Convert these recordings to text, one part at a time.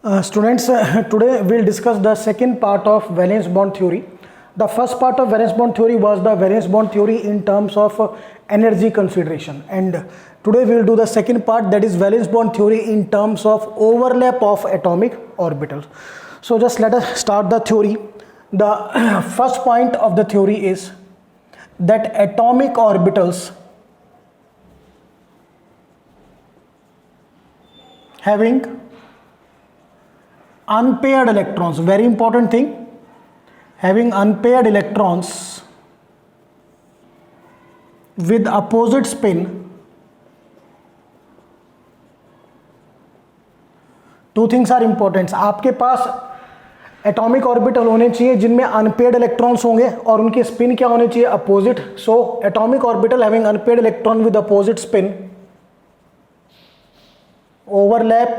Students, today we'll discuss the second part of valence bond theory. The first part of valence bond theory was the valence bond theory in terms of energy consideration, and today we'll do the second part, that is valence bond theory in terms of overlap of atomic orbitals. So just let us start the theory. The first point of the theory is that atomic orbitals having unpaired electrons, very important thing, having unpaired electrons with opposite spin, two things are important. आपके पास atomic orbital होने चाहिए जिनमें unpaired electrons होंगे और उनके spin क्या होने चाहिए, opposite. So atomic orbital having unpaired electron with opposite spin overlap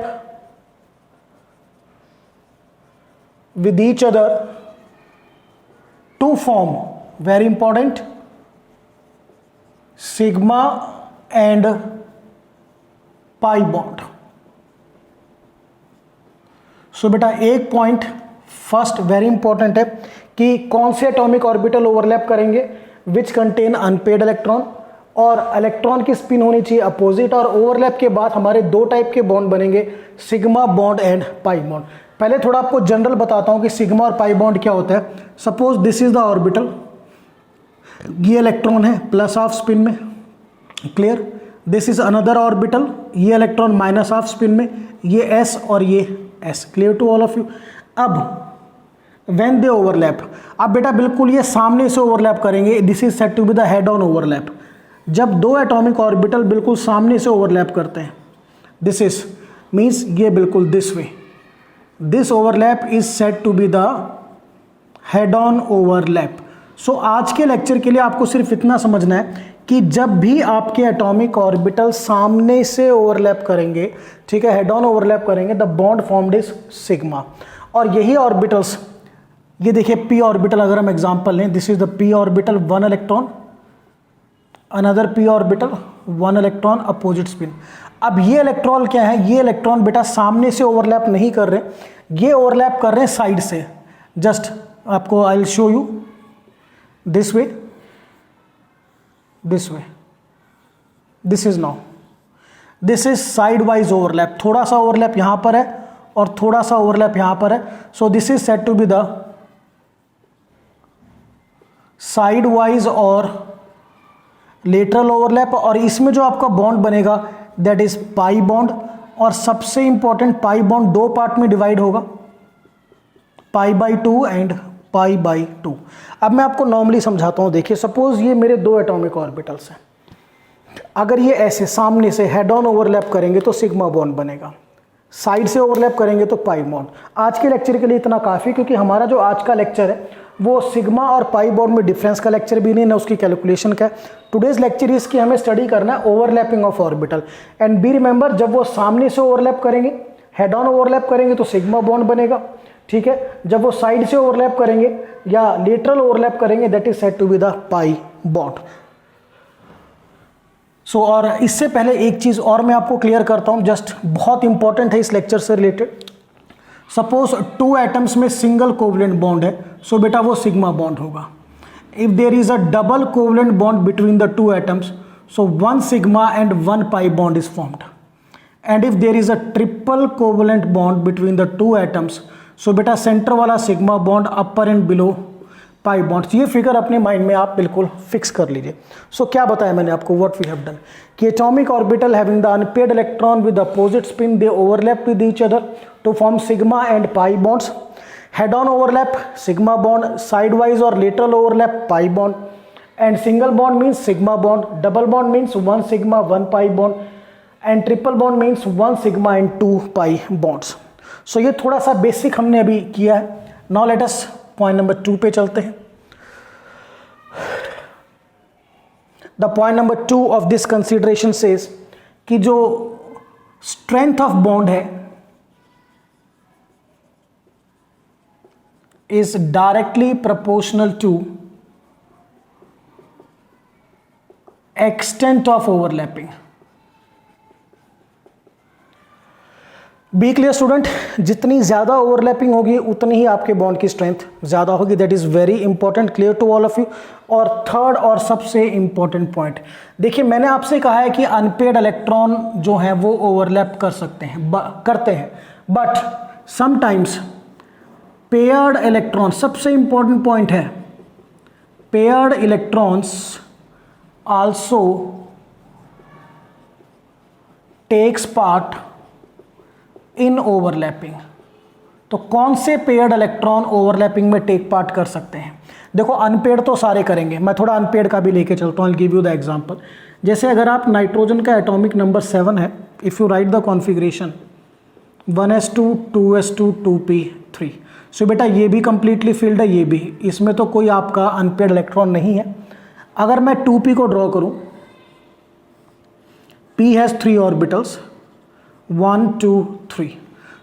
with each other to form, very important, sigma and pi bond. सो बेटा एक पॉइंट फर्स्ट वेरी इंपॉर्टेंट है कि कौन से एटॉमिक ऑर्बिटल ओवरलैप करेंगे, विच कंटेन अनपेयर्ड इलेक्ट्रॉन, और electron की spin होनी चाहिए अपोजिट. और ओवरलैप के बाद हमारे दो टाइप के बॉन्ड बनेंगे, sigma bond and pi bond. पहले थोड़ा आपको जनरल बताता हूं कि सिग्मा और पाई बॉन्ड क्या होता है. Suppose this is the orbital, ये इलेक्ट्रॉन है प्लस हाफ स्पिन में, clear. This is another orbital, ये इलेक्ट्रॉन माइनस हाफ स्पिन में, ये एस और ये S. Clear to all of you. अब व्हेन दे ओवरलैप, अब बेटा बिल्कुल ये सामने से ओवरलैप करेंगे, this is said to be the head on overlap. जब दो एटॉमिक ऑर्बिटल बिल्कुल सामने से ओवरलैप करते हैं, दिस इज मीन्स ये बिल्कुल this way, this overlap is said to be the head on overlap. So आज के लेक्चर के लिए आपको सिर्फ इतना समझना है कि जब भी आपके एटॉमिक ऑर्बिटल सामने से ओवरलैप करेंगे, ठीक है, हेड ऑन ओवरलैप करेंगे, the bond formed is sigma. और यही ऑर्बिटल्स, ये देखिए पी ऑर्बिटल, अगर हम एग्जांपल लें, this is the P orbital, one electron, another P orbital, one electron, opposite spin. अब ये इलेक्ट्रॉन क्या है, ये इलेक्ट्रॉन बेटा सामने से ओवरलैप नहीं कर रहे, ये ओवरलैप कर रहे हैं साइड से. जस्ट आपको I will show you this way, this way, this is now, this is side wise overlap. थोड़ा सा ओवरलैप यहां पर है और थोड़ा सा ओवरलैप यहां पर है. So this is said to be the side wise और लेटरल ओवरलैप. और इसमें जो आपका बॉन्ड बनेगा दैट इज पाई बॉन्ड. और सबसे इंपॉर्टेंट, पाई बॉन्ड दो पार्ट में डिवाइड होगा, पाई बाई 2 एंड पाई बाई 2. अब मैं आपको नॉर्मली समझाता हूं. देखिए सपोज ये मेरे दो एटॉमिक ऑर्बिटल्स हैं, अगर ये ऐसे सामने से हेड ऑन ओवरलैप करेंगे तो सिग्मा बॉन्ड बनेगा, साइड से ओवरलैप करेंगे तो पाई बॉन्ड. आज के लेक्चर के लिए इतना काफ़ी, क्योंकि हमारा जो आज का लेक्चर है वो सिग्मा और पाई बॉन्ड में डिफरेंस का लेक्चर भी नहीं, ना उसकी कैलकुलेशन का है. टुडेज लेक्चर इसकी हमें स्टडी करना है overlapping of orbital. And be remember, जब वो सामने से ओवरलैप करेंगे, हेड ऑन ओवरलैप करेंगे तो सिग्मा बॉन्ड बनेगा, ठीक है. जब वो साइड से ओवरलैप करेंगे या लेटरल ओवरलैप करेंगे, that is said to be the pi bond. So और इससे पहले एक चीज़ और मैं आपको क्लियर करता हूँ, जस्ट बहुत इंपॉर्टेंट है इस लेक्चर से रिलेटेड. सपोज टू एटम्स में सिंगल कोवलेंट बॉन्ड है, सो बेटा वो सिग्मा बॉन्ड होगा. If there is a double covalent bond between the two atoms, so one sigma and one pi bond is formed. And if there is a triple covalent bond between the two atoms, so बेटा centre वाला sigma bond, upper and below pi bonds. ये figure अपने mind में आप बिल्कुल fix कर लीजिए. सो क्या बताया मैंने आपको, व्हाट वी हैव डन, कि atomic orbital having the unpaired electron with opposite spin, they overlap with each other to form sigma and pi bonds. Head on overlap sigma bond, side wise और lateral overlap pi bond. And single bond means sigma bond, double bond means one sigma one pi bond, and triple bond means one sigma and two pi bonds. So ये थोड़ा सा basic हमने अभी किया है. Now let us point number 2 पे चलते हैं. The point number 2 of this consideration says कि जो स्ट्रेंथ ऑफ बॉन्ड है is directly proportional to extent of overlapping. Be clear student, जितनी ज़्यादा ओवरलैपिंग होगी उतनी ही आपके बॉन्ड की स्ट्रेंथ ज़्यादा होगी। That is very important, clear to all of you. और थर्ड और सबसे इंपॉर्टेंट पॉइंट, देखिए मैंने आपसे कहा है कि अनपेड इलेक्ट्रॉन जो हैं वो ओवरलैप कर सकते हैं, करते हैं, बट समटाइम्स पेयर्ड इलेक्ट्रॉन, सबसे इंपॉर्टेंट पॉइंट है, paired electrons also takes part in overlapping. तो कौन से पेयर्ड इलेक्ट्रॉन ओवरलैपिंग में टेक पार्ट कर सकते हैं? देखो अनपेड तो सारे करेंगे, मैं थोड़ा अनपेड का भी लेके चलता हूँ, I give you the example. जैसे अगर आप नाइट्रोजन का एटॉमिक नंबर 7 है, if you right the configuration 1s2 2s2 2p3, सो बेटा ये भी कंप्लीटली फिल्ड है, ये भी, इसमें तो कोई आपका अनपेड इलेक्ट्रॉन नहीं है। अगर मैं 2p को ड्रॉ करूँ, p हैज़ 3 ऑर्बिटल्स 1 2 3,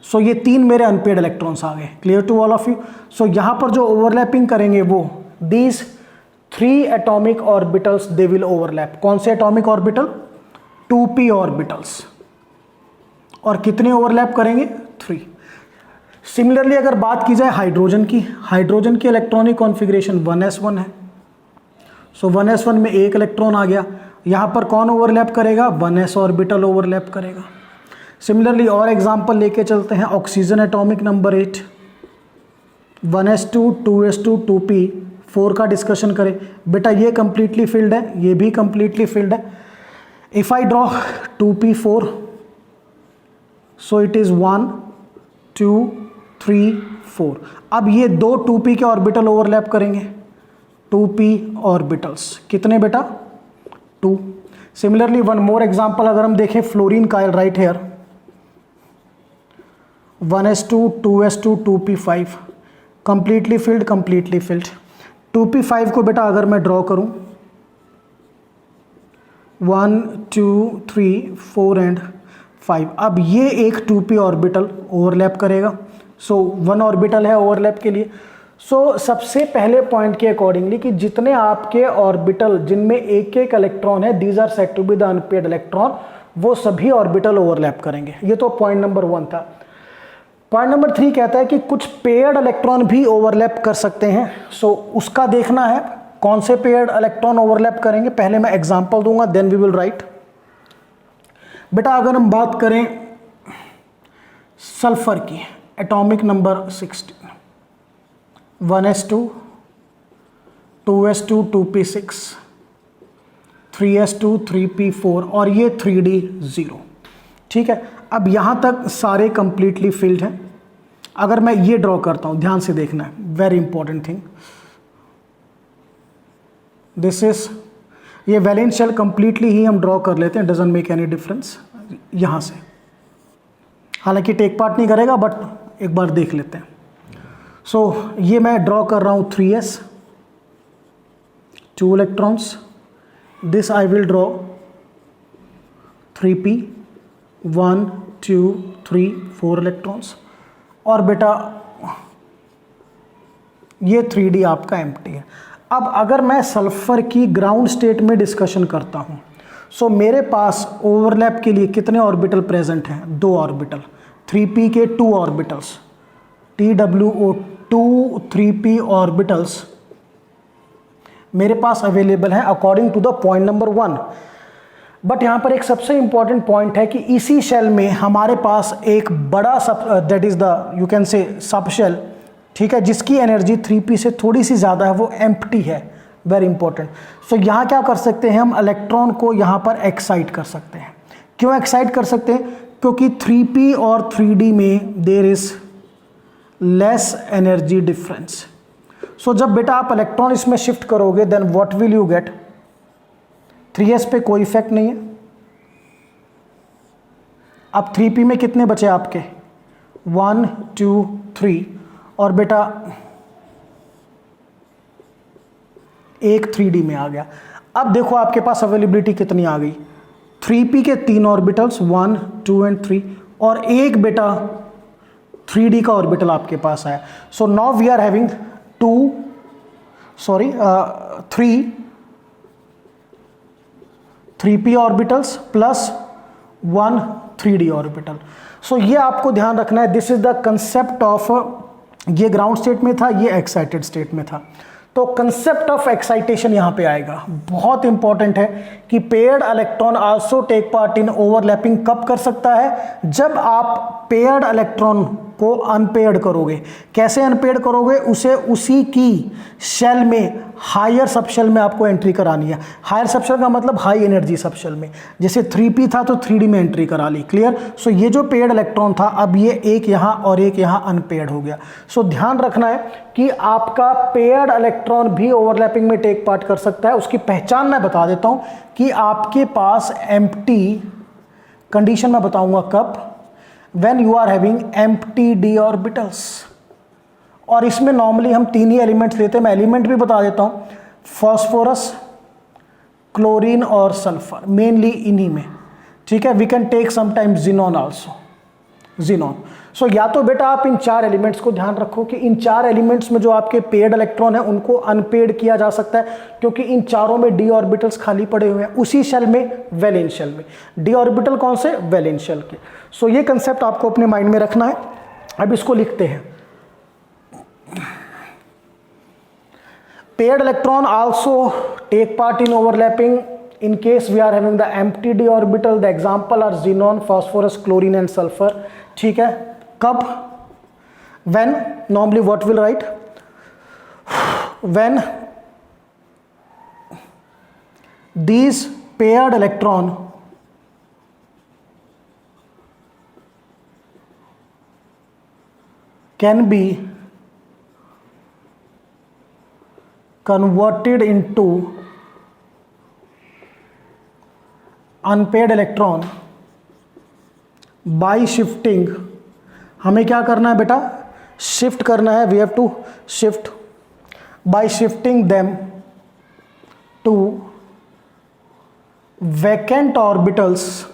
सो ये 3 मेरे अनपेड इलेक्ट्रॉन्स आ गए, clear to all of you. So यहाँ पर जो ओवरलैपिंग करेंगे वो these 3 atomic orbitals they will overlap. कौन से एटॉमिक ऑर्बिटल? 2p orbitals. और कितने ओवरलैप करेंगे? 3। सिमिलरली अगर बात की जाए हाइड्रोजन की, हाइड्रोजन की इलेक्ट्रॉनिक कॉन्फ़िगरेशन 1s1 है, सो 1s1 में एक इलेक्ट्रॉन आ गया, यहाँ पर कौन ओवरलैप करेगा? 1s ऑर्बिटल ओवरलैप करेगा। सिमिलरली और एग्जांपल लेके चलते हैं, oxygen atomic number 8 1s2 2s2 2p4 का डिस्कशन करें। बेटा ये कंप्लीटली फिल्ड है, ये भी कंप्लीटली फिल्ड है। If I draw 2p4, so it is 1 2 3 4। अब ये दो 2p के ऑर्बिटल ओवरलैप करेंगे, 2p ऑर्बिटल्स, कितने बेटा? 2। सिमिलरली वन मोर एग्जांपल अगर हम देखें, फ्लोरीन कायल right here 1s2 2s2 2p5, completely filled, completely filled. 2p5 को बेटा अगर मैं ड्रॉ करूं 1 2 3 4 एंड 5, अब ये एक 2p ऑर्बिटल ओवरलैप करेगा, सो 1 ऑर्बिटल है ओवरलैप के लिए। सो सबसे पहले पॉइंट के अकॉर्डिंगली कि जितने आपके ऑर्बिटल जिनमें एक एक इलेक्ट्रॉन है, these are said to be the unpaired electron, वो सभी ऑर्बिटल ओवरलैप करेंगे। ये तो पॉइंट नंबर 1 था। पॉइंट नंबर 3 कहता है कि कुछ पेयर्ड इलेक्ट्रॉन भी ओवरलैप कर सकते हैं। सो उसका देखना है कौन से पेयर्ड इलेक्ट्रॉन ओवरलैप करेंगे। पहले मैं एग्जांपल दूंगा, देन वी विल राइट। बेटा अगर हम बात करें सल्फर की, atomic number 16 1s2 2s2 2p6 3s2 3p4 और ये 3d0, ठीक है। अब यहाँ तक सारे कंप्लीटली फिल्ड हैं। अगर मैं ये ड्रॉ करता हूँ, ध्यान से देखना है, very important thing, this is, ये वैलेंस शेल कंप्लीटली ही हम ड्रॉ कर लेते हैं, डजंट मेक एनी डिफरेंस। यहाँ से हालांकि टेक पार्ट नहीं करेगा, बट एक बार देख लेते हैं। सो ये मैं ड्रॉ कर रहा हूँ 3s 2 electrons, this I will draw 3p 1 2 3 4 electrons, और बेटा ये 3d आपका एम्प्टी है। अब अगर मैं सल्फर की ग्राउंड स्टेट में डिस्कशन करता हूँ, सो मेरे पास ओवरलैप के लिए कितने ऑर्बिटल प्रेजेंट हैं? 2 ऑर्बिटल, 3p के 2 ऑर्बिटल्स, TWO2 3p ऑर्बिटल्स मेरे पास अवेलेबल हैं according to the point number 1। But यहाँ पर एक सबसे इंपॉर्टेंट पॉइंट है कि इसी शेल में हमारे पास एक बड़ा सब, that is the you can say sub shell, ठीक है, जिसकी एनर्जी 3p से थोड़ी सी ज़्यादा है, वो एम्प्टी है, वेरी इंपॉर्टेंट। सो यहाँ क्या कर सकते हैं हम? इलेक्ट्रॉन को यहाँ पर एक्साइट कर सकते हैं। क्यों एक्साइट कर सकते हैं? क्योंकि 3p और 3d में there is less energy difference. So जब बेटा आप इलेक्ट्रॉन इसमें शिफ्ट करोगे, then what will you get? 3s पे कोई इफेक्ट नहीं है। अब 3p में कितने बचे आपके? 1 2 3, और बेटा एक 3d में आ गया। अब देखो आपके पास अवेलेबिलिटी कितनी आ गई? 3p के 3 ऑर्बिटल्स 1 2 एंड 3, और एक बेटा 3d का ऑर्बिटल आपके पास आया। So now we are having 3p orbitals plus 1 3d orbital. So ये आपको ध्यान रखना है, this is the concept of, ये ग्राउंड स्टेट में था, ये एक्साइटेड स्टेट में था। तो कंसेप्ट ऑफ एक्साइटेशन यहां पे आएगा, बहुत इंपॉर्टेंट है कि paired electron also take part in overlapping कब कर सकता है, जब आप पेयर्ड इलेक्ट्रॉन को अनपेयर्ड करोगे। कैसे अनपेयर्ड करोगे, उसे उसी की शेल में हायर सबशेल में आपको एंट्री करानी है। हायर सबशेल का मतलब हाई एनर्जी सबशेल में, जैसे 3p था तो 3d में एंट्री करा ली, क्लियर। सो ये जो पेयर्ड इलेक्ट्रॉन था, अब ये एक यहाँ और एक यहाँ अनपेयर्ड हो गया। सो ध्यान रखना है कि आपका पेयर्ड इलेक्ट्रॉन भी ओवरलैपिंग में टेक पार्ट कर सकता है। उसकी पहचान मैं बता देता हूँ कि आपके पास एम्प्टी कंडीशन में बताऊंगा कब, when you are having empty d orbitals, और इसमें नॉर्मली हम 3 ही एलिमेंट्स लेते हैं, मैं एलिमेंट भी बता देता हूं, फॉस्फोरस, क्लोरीन और सल्फर, मेनली इन्हीं में, ठीक है। We can take sometimes xenon also, xenon. So या तो बेटा आप इन 4 एलिमेंट्स को ध्यान रखो कि इन 4 एलिमेंट्स में जो आपके पेयर्ड इलेक्ट्रॉन है उनको अनपेयर्ड किया जा सकता है, क्योंकि इन चारों में डी ऑर्बिटल्स खाली पड़े हुए हैं, उसी शेल में, वैलेंस शेल में। डी ऑर्बिटल कौन से, वैलेंस शेल के। सो ये कंसेप्ट आपको अपने माइंड में रखना है। अब इसको लिखते हैं, paired electron also take part in overlapping in case we are having the empty d orbital, the example are xenon, phosphorus, chlorine and sulfur, ठीक है। कब, when, normally what will write, when these paired electron can be converted into unpaired electron by shifting. हमें क्या करना है बेटा, shift करना है, we have to shift by shifting them to vacant orbitals,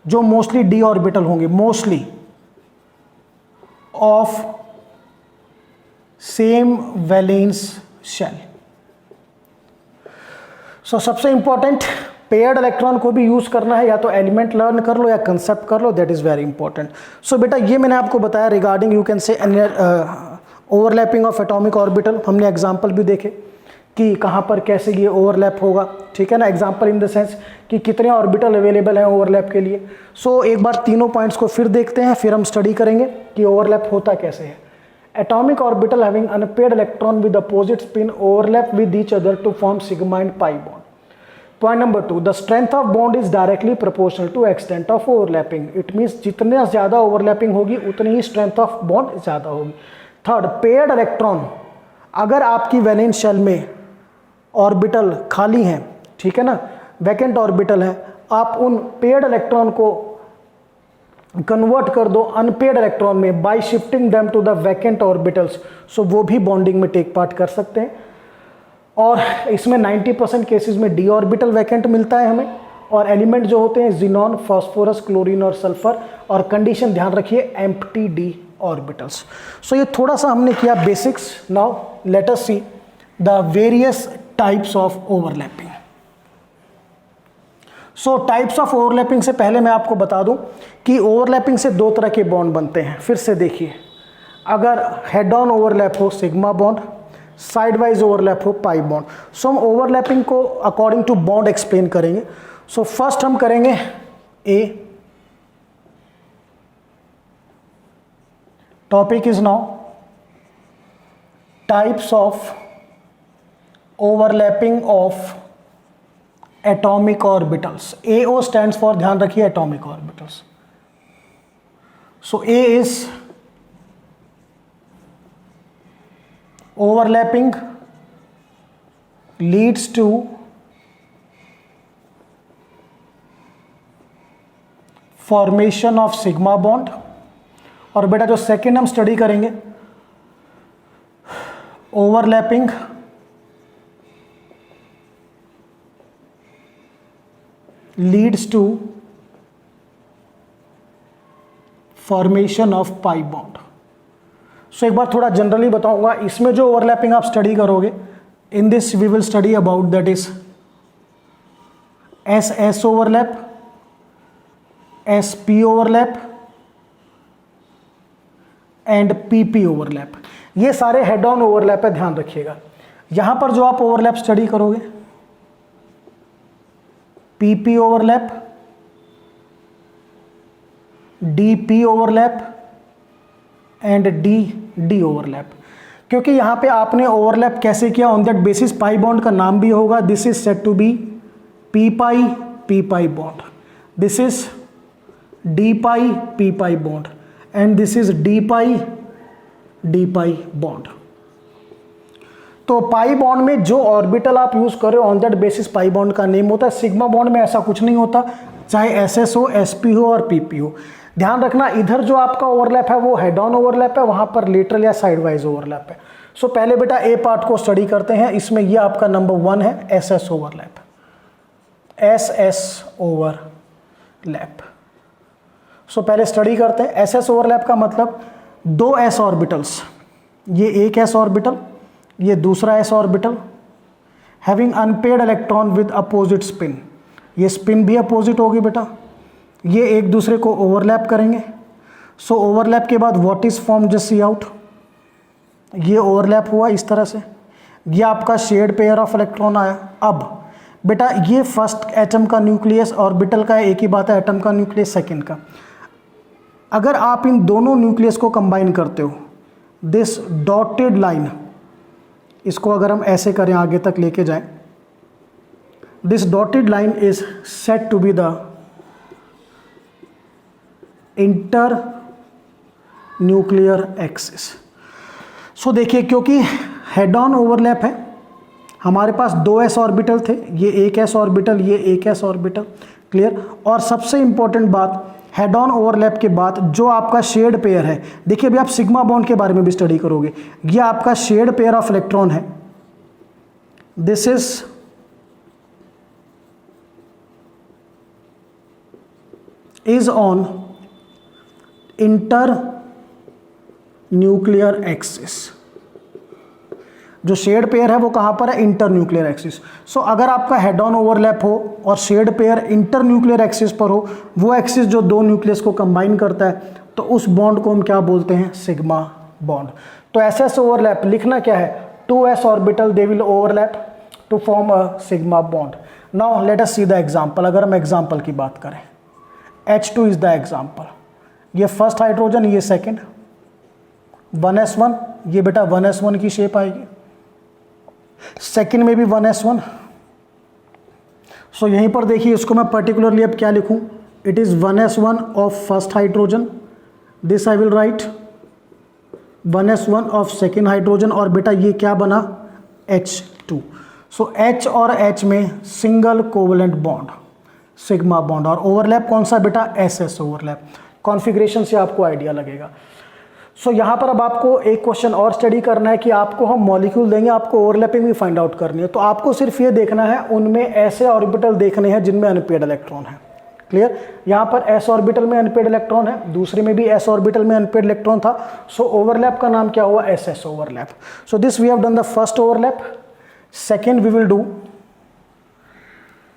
जो मोस्टली डी ऑर्बिटल होंगे, mostly of same valence shell. So सबसे इंपॉर्टेंट, पेयर्ड इलेक्ट्रॉन को भी यूज करना है, या तो एलिमेंट लर्न कर लो या कंसेप्ट कर लो, दैट इज वेरी इंपॉर्टेंट। सो बेटा ये मैंने आपको बताया रिगार्डिंग यू कैन से ओवरलैपिंग ऑफ एटॉमिक ऑर्बिटल। हमने एग्जांपल भी देखे कि कहाँ पर कैसे ये ओवरलैप होगा, ठीक है ना। एग्जांपल इन द सेंस कि कितने ऑर्बिटल अवेलेबल हैं ओवरलैप के लिए। सो एक बार तीनों पॉइंट्स को फिर देखते हैं, फिर हम स्टडी करेंगे कि ओवरलैप होता कैसे है। Atomic orbital having unpaired electron with opposite spin overlap with each other to form sigma and pi bond. Point number 2, the strength of bond is directly proportional to extent of overlapping. It means जितने ज़्यादा overlapping होगी उतनी ही strength of bond ज़्यादा होगी। Third, paired electron, अगर आपकी valence shell में orbital खाली हैं, ठीक है ना, वैकेंट ऑर्बिटल है, आप उन पेयर्ड इलेक्ट्रॉन को कन्वर्ट कर दो अनपेयर्ड इलेक्ट्रॉन में by shifting them to the vacant orbitals, so वो भी बॉन्डिंग में टेक पार्ट कर सकते हैं। और इसमें 90% केसेस में डी ऑर्बिटल वैकेंट मिलता है हमें, और एलिमेंट जो होते हैं जिनॉन, फास्फोरस, क्लोरीन और सल्फर, और कंडीशन ध्यान रखिए एम्प्टी डी ऑर्बिटल्स। सो ये थोड़ा सा हमने किया basics. Now let us see the various types of overlapping. So types of overlapping से पहले मैं आपको बता दूं कि ओवरलैपिंग से 2 तरह के बॉन्ड बनते हैं। फिर से देखिए, अगर हेड ऑन ओवरलैप हो sigma bond, side wise overlap हो पाई बॉन्ड। सो हम ओवरलैपिंग को अकॉर्डिंग टू बॉन्ड एक्सप्लेन करेंगे। सो फर्स्ट हम करेंगे a, topic is now types of overlapping of atomic orbitals. AO stands for, ध्यान रखिए, atomic orbitals. So A is overlapping leads to formation of sigma bond। और बेटा जो second हम study करेंगे, overlapping leads to formation of pi bond। सो एक बार थोड़ा generally बताऊंगा, इसमें जो ओवरलैपिंग आप स्टडी करोगे, in this we will study about that is SS overlap, SP overlap, and PP overlap. ये सारे हेड ऑन ओवरलैप है, ध्यान रखिएगा। यहां पर जो आप ओवरलैप स्टडी करोगे, PP overlap, DP overlap and DD overlap. क्योंकि यहां पे आपने ओवरलैप कैसे किया, on that basis pi bond का नाम भी होगा, this is said to be P pi bond, this is D pi bond and this is D pi bond. तो पाई बॉन्ड में जो ऑर्बिटल आप यूज कर रहे हो on that basis pi bond का नेम होता है। सिग्मा बॉन्ड में ऐसा कुछ नहीं होता, चाहे SS हो, SP हो और PP हो। ध्यान रखना, इधर जो आपका ओवरलैप है वो हेड ऑन ओवरलैप है, वहां पर लेटरल या साइडवाइज ओवरलैप है। सो पहले बेटा ए पार्ट को स्टडी करते हैं। इसमें ये आपका नंबर 1 है SS ओवरलैप, SS ओवरलैप। सो पहले स्टडी करते हैं। SS ओवरलैप का मतलब दो S ऑर्बिटल्स, ये एक S ऑर्बिटल, ये दूसरा S orbital, having unpaired electron with opposite spin. ये स्पिन भी अपोजिट होगी बेटा, ये एक दूसरे को ओवरलैप करेंगे। सो ओवरलैप के बाद what is form, just see out, ये ओवरलैप हुआ इस तरह से, ये आपका शेयर्ड पेयर ऑफ इलेक्ट्रॉन आया। अब बेटा ये फर्स्ट एटम का न्यूक्लियस ऑर्बिटल का है, एक ही बात है, एटम का न्यूक्लियस सेकंड का। अगर आप इन दोनों न्यूक्लियस को कंबाइन करते हो, दिस डॉटेड लाइन, इसको अगर हम ऐसे करें आगे तक लेके जाएं, this dotted line is said to be the internuclear axis. So देखिए, क्योंकि हेड ऑन ओवरलैप है, हमारे पास दो S ऑर्बिटल थे, ये एक S ऑर्बिटल, ये एक S ऑर्बिटल, क्लियर। और सबसे इंपॉर्टेंट बात, हेड ऑन ओवरलैप के बाद जो आपका शेयर्ड पेयर है, देखिए अभी आप सिग्मा बॉन्ड के बारे में भी स्टडी करोगे, ये आपका शेयर्ड पेयर ऑफ इलेक्ट्रॉन है, this is on inter nuclear axis. जो शेयर्ड पेयर है वो कहां पर है, इंटर न्यूक्लियर एक्सिस। सो अगर आपका हेड ऑन ओवरलैप हो और shared pair inter nuclear axis पर हो, वो एक्सिस जो दो न्यूक्लियस को कंबाइन करता है, तो उस बॉन्ड को हम क्या बोलते हैं, सिग्मा बॉन्ड। तो SS ओवरलैप लिखना क्या है, 2S orbital they will overlap to form a sigma bond. Now let us see the example. अगर हम एग्जांपल की बात करें, H2 इज द एग्जांपल, ये फर्स्ट हाइड्रोजन, ये सेकंड, 1s1, ये बेटा 1s1 की शेप आएगी, सेकंड में भी 1s1। सो यहीं पर देखिए, इसको मैं पर्टिकुलरली अब क्या लिखूं, it is 1s1 of first hydrogen, this I will right 1s1 of second hydrogen, और बेटा ये क्या बना, H2। सो H और H में single covalent bond, sigma bond. और ओवरलैप कौन सा बेटा, SS ओवरलैप। कॉन्फ़िगरेशन से आपको आइडिया लगेगा। सो यहाँ पर अब आपको एक क्वेश्चन और स्टडी करना है कि आपको हम मॉलिक्यूल देंगे, आपको ओवरलैपिंग भी फाइंड आउट करनी है। तो आपको सिर्फ ये देखना है, उनमें ऐसे ऑर्बिटल देखने हैं जिनमें अनपेयर्ड इलेक्ट्रॉन है, क्लियर। यहाँ पर S ऑर्बिटल में अनपेयर्ड इलेक्ट्रॉन है, दूसरे में भी S ऑर्बिटल में अनपेयर्ड इलेक्ट्रॉन था। सो ओवरलैप का नाम क्या हुआ, SS overlap. So this we have done the first overlap. Second we will do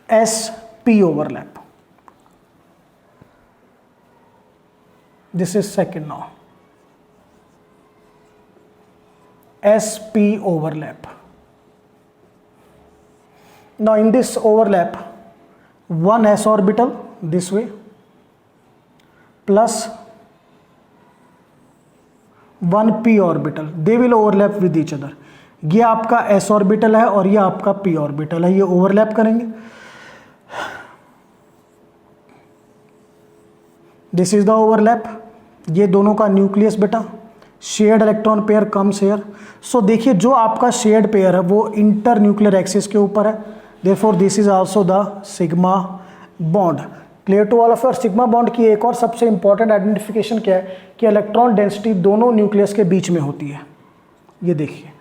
SP overlap, this is second now, SP overlap. Now in this overlap, one S orbital this way plus one P orbital, they will overlap with each other. ये आपका S orbital है और ये आपका P orbital है, ये overlap करेंगे। This is the overlap, ये दोनों का न्यूक्लियस बेटा, shared electron pair comes here. So देखिए, जो आपका शेयर्ड पेयर है वो इंटर न्यूक्लियर एक्सिस के ऊपर है, therefore this is also the sigma bond. Clear to all of you. Sigma bond की एक और सबसे इंपॉर्टेंट आइडेंटिफिकेशन क्या है कि इलेक्ट्रॉन डेंसिटी दोनों न्यूक्लियस के बीच में होती है, ये देखिए।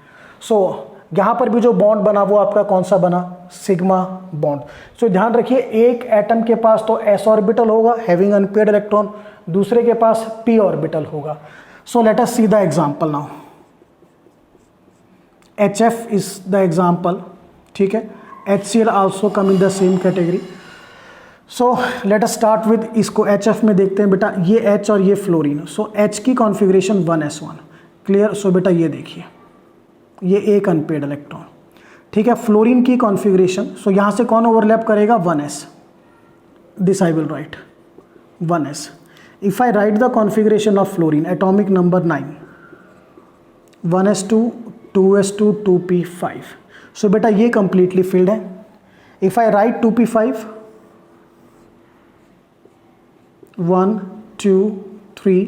सो यहाँ पर भी जो बॉन्ड बना वो आपका कौन सा बना, सिग्मा बॉन्ड। सो ध्यान रखिए, एक एटम के पास तो S ऑर्बिटल होगा हैविंग अनपेयर्ड इलेक्ट्रॉन, दूसरे के पास P ऑर्बिटल होगा। So let us see the example now. HF is the example, ठीक है। HCl also come in the same category. So let us start with इसको HF में देखते हैं बेटा, ये H और ये फ्लोरीन। सो H की कॉन्फ़िगरेशन 1s1, क्लियर। सो बेटा ये देखिए, ये एक अनपेड इलेक्ट्रॉन, ठीक है। फ्लोरीन की कॉन्फ़िगरेशन, सो यहाँ से कौन ओवरलैप करेगा, 1s, this I will right 1s। If I right the configuration of fluorine, atomic number 9, 1s2 2s2 2p5। सो बेटा ये कंप्लीटली फिल्ड है। इफ आई राइट 2p5, 1 2 3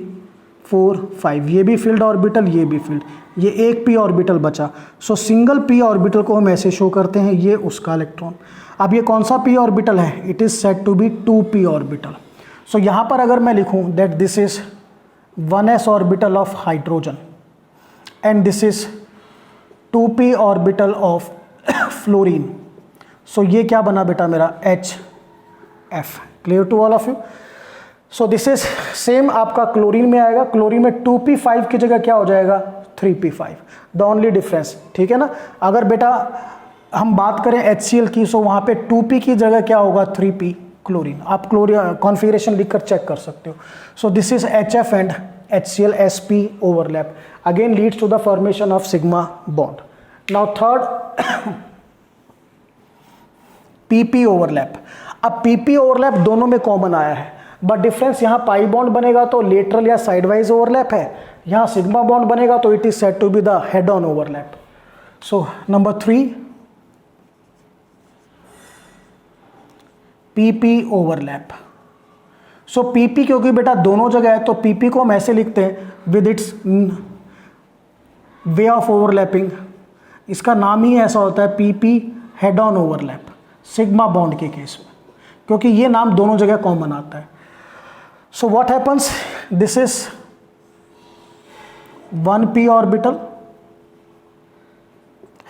4 5, ये भी फिल्ड ऑर्बिटल, ये भी फिल्ड, ये एक p ऑर्बिटल बचा। सो सिंगल p ऑर्बिटल को हम ऐसे शो करते हैं, ये उसका इलेक्ट्रॉन। अब ये कौन सा p ऑर्बिटल है, it is said to be 2p orbital. So यहाँ पर अगर मैं लिखूँ that this is 1s orbital of hydrogen and this is 2p orbital of fluorine, so ये क्या बना बेटा मेरा, HF। Clear to all of you. So this is same आपका क्लोरीन में आएगा, क्लोरीन में 2p5 की जगह क्या हो जाएगा, 3p5, द ओनली डिफरेंस, ठीक है ना। अगर बेटा हम बात करें HCl की, सो वहाँ पे 2p की जगह क्या होगा, 3p क्लोरीन। आप क्लोरीन कॉन्फ़िगरेशन लिखकर चेक कर सकते हो। So this is HF and HCl sp overlap again leads to the formation of sigma bond. Now third pp overlap. अब pp ओवरलैप दोनों में कॉमन आया है, बट डिफरेंस यहाँ पाई बॉन्ड बनेगा तो लेटरल या साइडवाइज ओवरलैप है, यहाँ सिग्मा बॉन्ड बनेगा तो it is said to be the head on overlap. So number 3 pp overlap. So pp क्योंकि बेटा दोनों जगह है तो pp को हम ऐसे लिखते हैं with its way of overlapping, इसका नाम ही ऐसा होता है pp head on overlap sigma bond के केस में, क्योंकि ये नाम दोनों जगह कॉमन आता है। So what happens, this is 1p orbital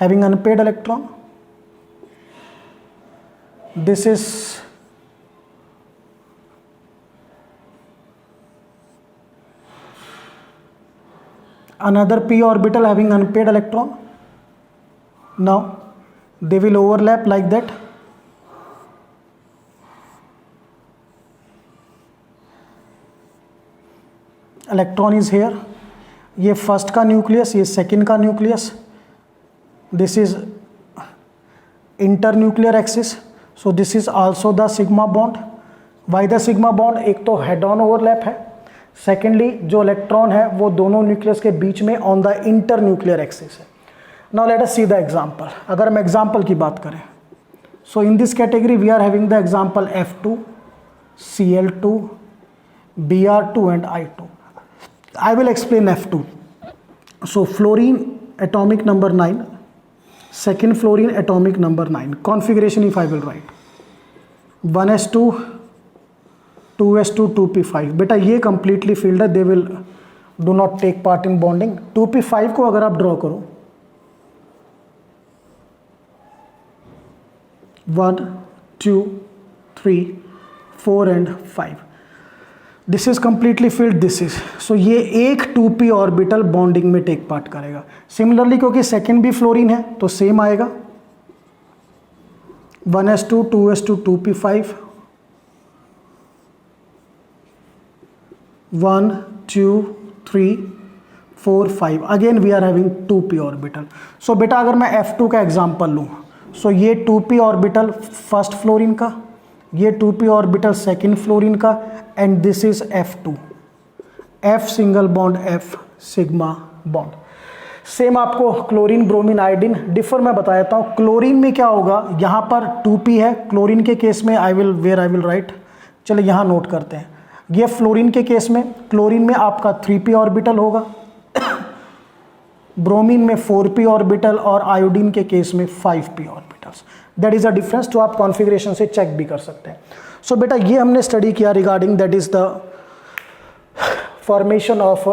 having unpaired electron, this is another p orbital having unpaired electron. Now they will overlap like that. Electron is here, ये फर्स्ट का न्यूक्लियस, ये सेकंड का nucleus, this is internuclear axis. So this is also the sigma bond. Why the sigma bond, एक तो head on overlap है, secondly जो electron है वो दोनों न्यूक्लियस के बीच में on the internuclear axis है। Now let us see the example. अगर हम एग्जांपल की बात करें, so in this category we are having the example F2 Cl2 Br2 and I2। I will explain F2. So fluorine atomic number 9, second fluorine atomic number 9. Configuration if I will write 1s2 2s2 2p5। बेटा ये completely filled है, they will do not take part in bonding। 2p5 को अगर आप draw करो 1 2 3 4 and 5, this is completely filled, this is. So ये एक 2p orbital bonding में टेक पार्ट करेगा। सिमिलरली क्योंकि सेकेंड भी फ्लोरीन है तो सेम आएगा 1s2 2s2 2p5 1 2 3 4 5, again we are having 2p orbital. So बेटा अगर मैं F2 का एग्जांपल लूँ, सो ये 2p ऑर्बिटल फर्स्ट फ्लोरीन का, ये 2p ऑर्बिटल सेकेंड फ्लोरीन का, and this is F2, F single bond F sigma bond. Same आपको क्लोरीन ब्रोमीन आयोडीन डिफर मैं बता देता हूँ। क्लोरीन में क्या होगा, यहाँ पर 2p है, क्लोरीन के केस में आई विल राइट, चलिए यहाँ नोट करते हैं। ये फ्लोरीन के केस में, क्लोरीन में आपका 3p ऑर्बिटल होगा, ब्रोमीन में 4p ऑर्बिटल और आयोडीन के केस में 5p orbitals. That is a difference जो आप कॉन्फ़िगरेशन से चेक भी कर सकते हैं। सो बेटा ये हमने स्टडी किया regarding that is the formation of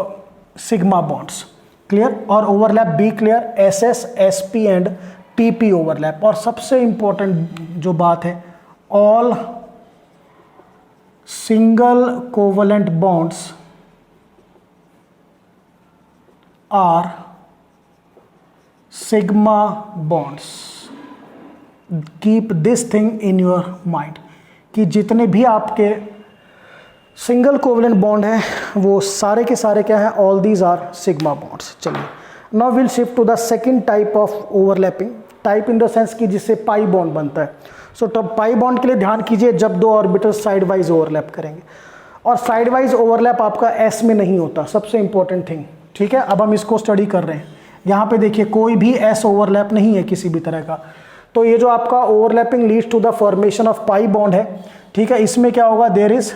sigma bonds, clear. और overlap be clear, SS SP and PP overlap. और सबसे इंपॉर्टेंट जो बात है, all single covalent bonds are sigma bonds. Keep this thing in your mind कि जितने भी आपके सिंगल कोवलेंट बॉन्ड हैं वो सारे के सारे क्या हैं, all these are sigma bonds. चलिए now will shift to the second type of overlapping, type in the sense कि जिससे पाई बॉन्ड बनता है। सो तब पाई बॉन्ड के लिए ध्यान कीजिए जब दो ऑर्बिटल साइड वाइज ओवरलैप करेंगे, और साइड वाइज ओवरलैप आपका एस में नहीं होता, सबसे इंपॉर्टेंट थिंग, ठीक है। अब हम इसको स्टडी कर रहे हैं, यहाँ पे देखिए कोई भी एस ओवरलैप नहीं है किसी भी तरह का, तो ये जो आपका overlapping leads to the formation of pi bond है, ठीक है। इसमें क्या होगा, देयर इज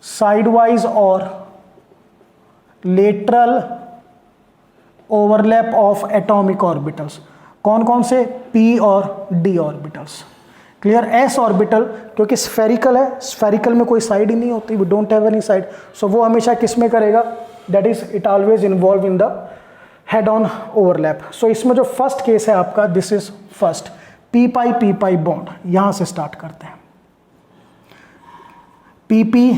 साइड वाइज और lateral overlap of atomic orbitals. कौन कौन से, पी और D orbitals, clear. S orbital क्योंकि स्फेरिकल है, स्फेरिकल में कोई साइड ही नहीं होती, we don't have any side, so वो हमेशा किस में करेगा, that is it always involve in the head on overlap. सो इसमें जो फर्स्ट केस है आपका, this is first P pi bond. यहां से स्टार्ट करते हैं, पी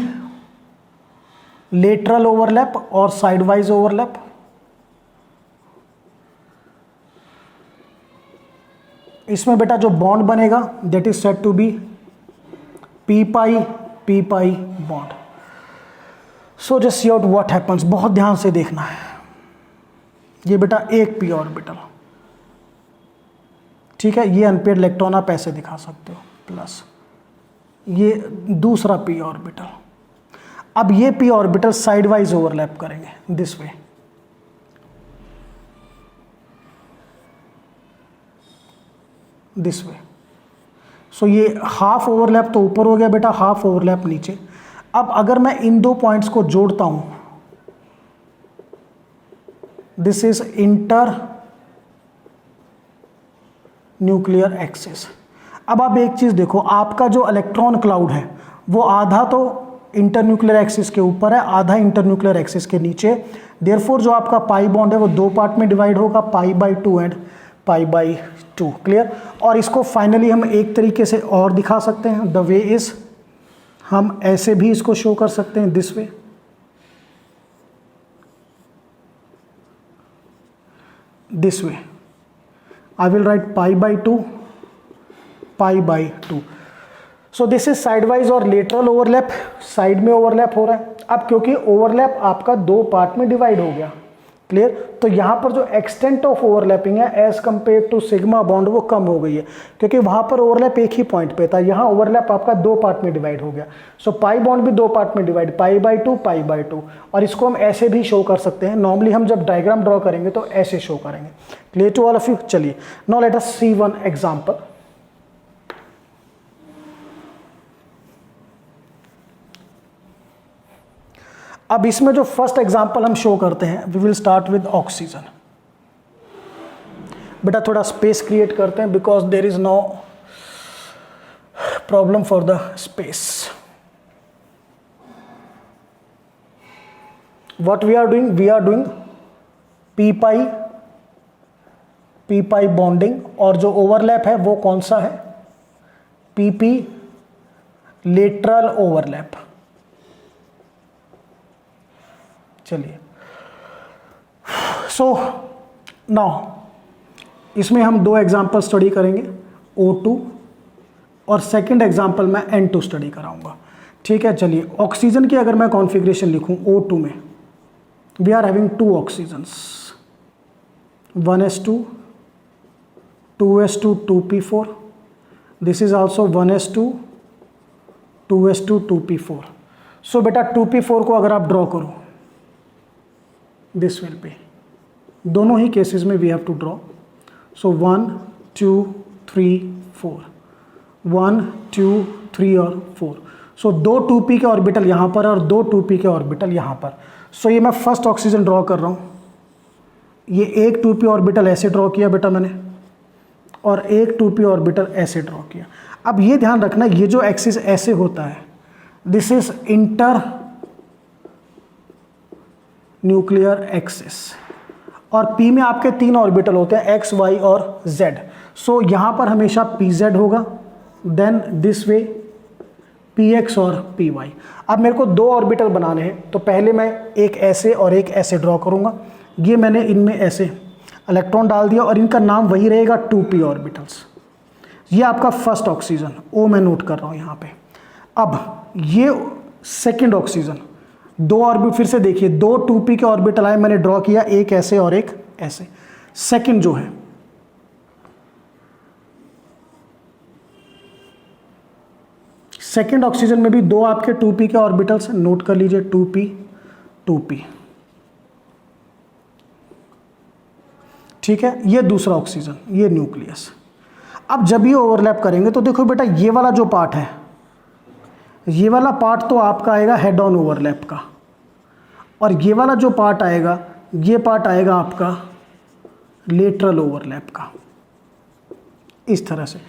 लेटरल ओवरलैप और साइडवाइज ओवरलैप, इसमें बेटा जो बॉन्ड बनेगा that is said to be P pi bond. So just see out what happens, बहुत ध्यान से देखना है। ये बेटा एक पी ऑर्बिटल, ठीक है, ये अनपेड इलेक्ट्रॉन आप ऐसे दिखा सकते हो, प्लस ये दूसरा पी ऑर्बिटल। अब ये P orbital side wise overlap करेंगे दिस वे, दिस वे। सो ये हाफ ओवरलैप तो ऊपर हो गया बेटा, हाफ ओवरलैप नीचे। अब अगर मैं इन दो पॉइंट्स को जोड़ता हूं, this is inter nuclear axis. अब आप एक चीज देखो, आपका जो इलेक्ट्रॉन क्लाउड है वो आधा तो इंटरन्यूक्लियर एक्सिस के ऊपर है, आधा इंटरन्यूक्लियर एक्सिस के नीचे। देयरफॉर जो आपका पाई बॉन्ड है वो दो पार्ट में डिवाइड होगा, π/2 एंड π/2, क्लियर। और इसको फाइनली हम एक तरीके से और दिखा सकते हैं, द वे इज, हम ऐसे भी इसको शो कर सकते हैं this way, this way. I will write π/2 π/2। So this is side wise और लेटरल ओवरलैप, साइड में ओवरलैप हो रहा है। अब क्योंकि ओवरलैप आपका दो पार्ट में डिवाइड हो गया, क्लियर, तो यहां पर जो एक्सटेंट ऑफ ओवरलैपिंग है as compare to sigma bond वो कम हो गई है, क्योंकि वहां पर ओवरलैप एक ही पॉइंट पे था, यहां ओवरलैप आपका दो पार्ट में डिवाइड हो गया। सो पाई बॉन्ड भी दो पार्ट में डिवाइड, π/2 और इसको हम ऐसे भी शो कर सकते हैं। नॉर्मली हम जब डायग्राम ड्रॉ करेंगे तो ऐसे शो करेंगे, clear to all of you. चलिए now let us see one example. अब इसमें जो फर्स्ट एग्जांपल हम शो करते हैं, we will start with oxygen. बेटा थोड़ा स्पेस क्रिएट करते हैं because there is no problem for the space. What we are doing P pi bonding, और जो ओवरलैप है वो कौन सा है, पी लेटरल ओवरलैप। चलिए सो नाउ इसमें हम दो एग्जांपल स्टडी करेंगे, O2 और सेकंड एग्जांपल मैं N2 स्टडी कराऊंगा, ठीक है। चलिए ऑक्सीजन की अगर मैं कॉन्फ़िगरेशन लिखूं, O2 में we are having two oxygens, 1s2 2s2 2p4, this is also 1s2 2s2 2p4। So बेटा 2p4 को अगर आप ड्रॉ करो, दिस विल बी, दोनों ही केसेस में we have to draw. So 1 2 3 4, 1 2 3 और 4। सो दो 2p के ऑर्बिटल यहाँ पर और दो 2p के ऑर्बिटल यहाँ पर। सो ये मैं फर्स्ट ऑक्सीजन ड्रॉ कर रहा हूँ, ये एक 2p ऑर्बिटल ऐसे ड्रॉ किया बेटा मैंने, और एक 2p ऑर्बिटल ऐसे ड्रॉ किया। अब ये ध्यान रखना, ये जो एक्सिस ऐसे होता है, this is inter nuclear axis, और P में आपके तीन ऑर्बिटल होते हैं X, Y और Z। सो यहाँ पर हमेशा PZ होगा, देन दिस वे PX और PY। अब मेरे को दो ऑर्बिटल बनाने हैं, तो पहले मैं एक ऐसे और एक ऐसे ड्रॉ करूँगा। ये मैंने इनमें ऐसे इलेक्ट्रॉन डाल दिया और इनका नाम वही रहेगा 2p ऑर्बिटल्स। ये आपका फर्स्ट ऑक्सीजन, ओ मैं नोट कर रहा हूँ यहाँ पे। अब ये सेकंड ऑक्सीजन, दो ऑर्बिट, फिर से देखिए दो 2p के ऑर्बिटल आए, मैंने ड्रॉ किया, एक ऐसे और एक ऐसे। सेकंड जो है सेकंड ऑक्सीजन में भी दो आपके 2p के ऑर्बिटल्स, नोट कर लीजिए 2p 2p, ठीक है। ये दूसरा ऑक्सीजन, ये न्यूक्लियस। अब जब ये ओवरलैप करेंगे तो देखो बेटा ये वाला जो पार्ट है, ये वाला पार्ट तो आपका आएगा हेड ऑन ओवरलैप का, और ये वाला जो पार्ट आएगा, ये पार्ट आएगा आपका लेटरल ओवरलैप का, इस तरह से।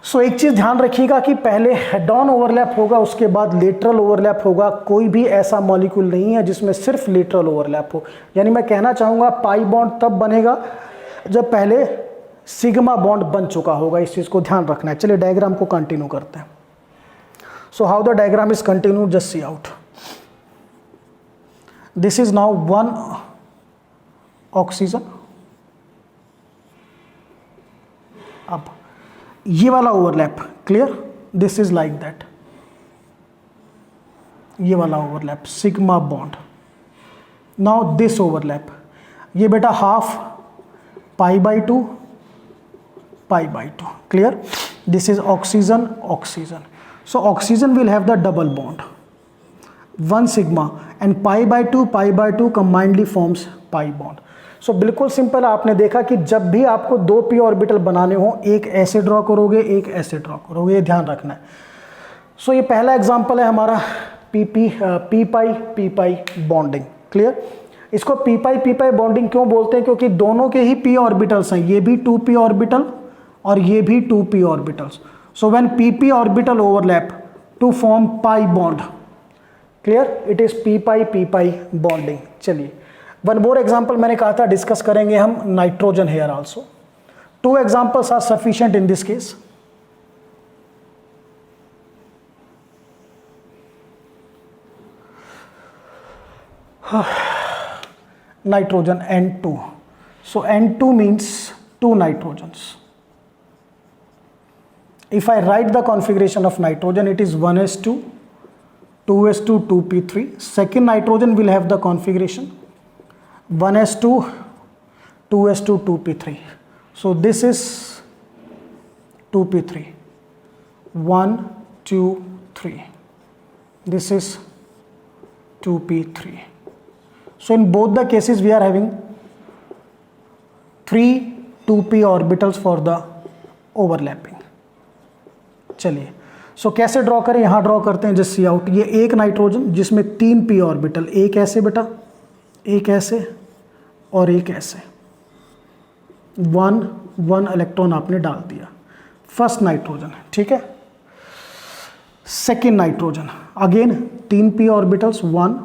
सो एक चीज़ ध्यान रखिएगा कि पहले हेड ऑन ओवरलैप होगा, उसके बाद लेटरल ओवरलैप होगा। कोई भी ऐसा मॉलिक्यूल नहीं है जिसमें सिर्फ लेटरल ओवरलैप हो। यानी मैं कहना चाहूँगा पाई बॉन्ड तब बनेगा जब पहले सिग्मा बॉन्ड बन चुका होगा। इस चीज़ को ध्यान रखना है। चलिए डायग्राम को कंटिन्यू करते हैं। So how the diagram is continue, just see out. This is now one oxygen. अब ये वाला overlap, clear, this is like that, ये वाला overlap sigma bond. Now this overlap, ये बेटा half pi by to pi by 2, clear? This is oxygen oxygen. So oxygen will have the double bond, one sigma, and pi by 2 combinedly forms pi bond. So बिल्कुल simple, आपने देखा कि जब भी आपको दो p ऑर्बिटल बनाने हो, एक ऐसे ड्रॉ करोगे, एक ऐसे ड्रॉ करोगे, ये ध्यान रखना है। सो ये पहला एग्जांपल है हमारा p पाई बॉन्डिंग, क्लियर। इसको p पाई बॉन्डिंग क्यों बोलते हैं? क्योंकि दोनों के ही p ऑर्बिटल्स हैं, ये भी 2p ऑर्बिटल और ये भी 2p orbitals. So when pp orbital overlap to form pi bond, clear, it is p pi bonding. चलिए वन मोर एग्जांपल मैंने कहा था डिस्कस करेंगे हम, nitrogen here also. Two examples are sufficient in this case. Nitrogen N2. So N2 means two nitrogens. If I write the configuration of nitrogen, it is 1s2, 2s2, 2p3. Second nitrogen will have the configuration 1s2, 2s2, 2p3. So this is 2p3. 1, 2, 3. This is 2p3. So in both the cases we are having 3 2p orbitals for the overlapping. चलिए सो कैसे draw करें, यहाँ draw करते हैं, just see out. ये एक nitrogen जिसमें 3 p orbital, एक ऐसे बेटा, एक ऐसे और एक ऐसे, 1 इलेक्ट्रॉन आपने डाल दिया। फर्स्ट नाइट्रोजन, ठीक है। Second nitrogen, again 3 p orbitals, 1